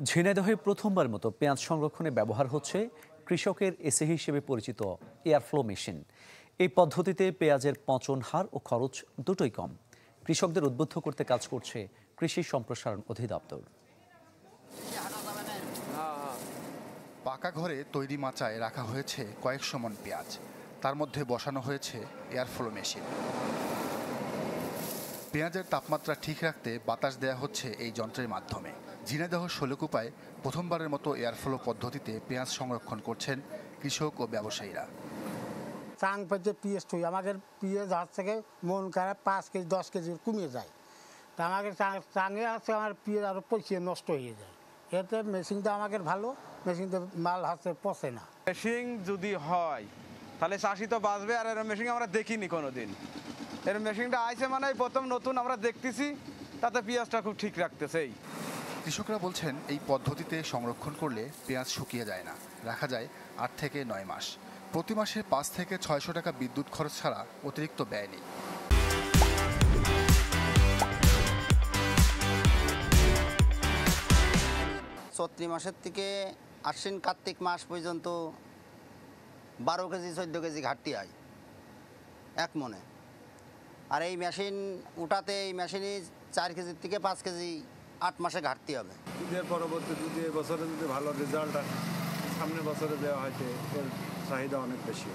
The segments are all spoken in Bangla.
ঝিনাইদহে প্রথমবার মতো পেঁয়াজ সংরক্ষণে ব্যবহার হচ্ছে কৃষকের এসে হিসেবে পরিচিত এয়ারফ্লো মেশিন। এই পদ্ধতিতে পেঁয়াজের পচন হার ও খরচ দুটোই কম। কৃষকদের উদ্বুদ্ধ করতে কাজ করছে কৃষি সম্প্রসারণ অধিদপ্তর। পাকা ঘরে তৈরি মাচায় রাখা হয়েছে কয়েকশো মণ পেঁয়াজ। তার মধ্যে বসানো হয়েছে এয়ারফ্লো মেশিন। পেঁয়াজের তাপমাত্রা ঠিক রাখতে বাতাস দেয়া হচ্ছে এই যন্ত্রের মাধ্যমে। ঝিনাইদহ শৈলকুপায় প্রথমবারের মতো এয়ারফ্লো পদ্ধতিতে পেঁয়াজ সংরক্ষণ করছেন কৃষক ও ব্যবসায়ীরা। চাং পেতে পিএস থুই আমাদের পিএস হাত থেকে মন খারাপ 5 কেজি 10 কেজি কমিয়ে যায়। তা আমাদের চাঙে আছে আমার পিএস আরও পচিয়ে নষ্ট হয়ে যায়। এতে মেশিনটা আমাদের ভালো, মেশিনটা মাল হাতে পচে না। মেশিন যদি হয় তাহলে চাষি তো বাঁচবে। আর এর মেশিন আমরা দেখিনি কোনোদিন। এর মেশিনটা আইছে মানে প্রথম নতুন আমরা দেখতেছি, তাতে পেঁয়াজটা খুব ঠিক রাখতেছেই। কৃষকরা বলছেন এই পদ্ধতিতে সংরক্ষণ করলে পেঁয়াজ শুকিয়ে যায় না, রাখা যায় 8 থেকে 9 মাস। প্রতি মাসে 5 থেকে 600 টাকা বিদ্যুৎ খরচ ছাড়া অতিরিক্ত ব্যয় নেই। চৈত্র মাসের থেকে আশ্বিন কার্তিক মাস পর্যন্ত 12 কেজি 14 কেজি ঘাটতি হয় এক মনে। আর এই মেশিন উঠাতে এই মেশিনে 4 কেজির থেকে 5 কেজি 8 মাসে ঘাটতি হবে। ঈদের পরবর্তী যদি এবছরে যদি ভালো রেজাল্ট আসে, সামনের বছরে দেওয়া হয়তো এর চাহিদা অনেক বেশি।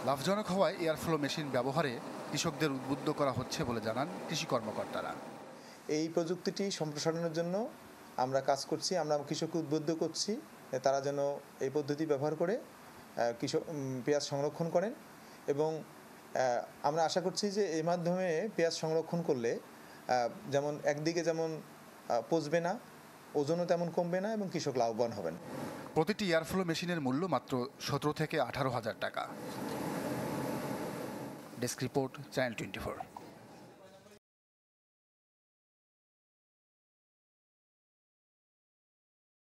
লাভজনক হওয়ায় এয়ারফ্লো মেশিন ব্যবহারে কৃষকদের উদ্বুদ্ধ করা হচ্ছে বলে জানান কৃষি কর্মকর্তারা। এই প্রযুক্তিটি সম্প্রসারণের জন্য আমরা কাজ করছি, আমরা কৃষককে উদ্বুদ্ধ করছি তারা যেন এই পদ্ধতি ব্যবহার করে পেঁয়াজ সংরক্ষণ করেন। এবং আমরা আশা করছি যে এই মাধ্যমে পেঁয়াজ সংরক্ষণ করলে যেমন একদিকে যেমন পচবে না, ওজনও তেমন কমবে না এবং কৃষক লাভবান হবেন। প্রতিটি এয়ারফ্লো মেশিনের মূল্য মাত্র 17 থেকে 18 হাজার টাকা। Desk report, channel 24।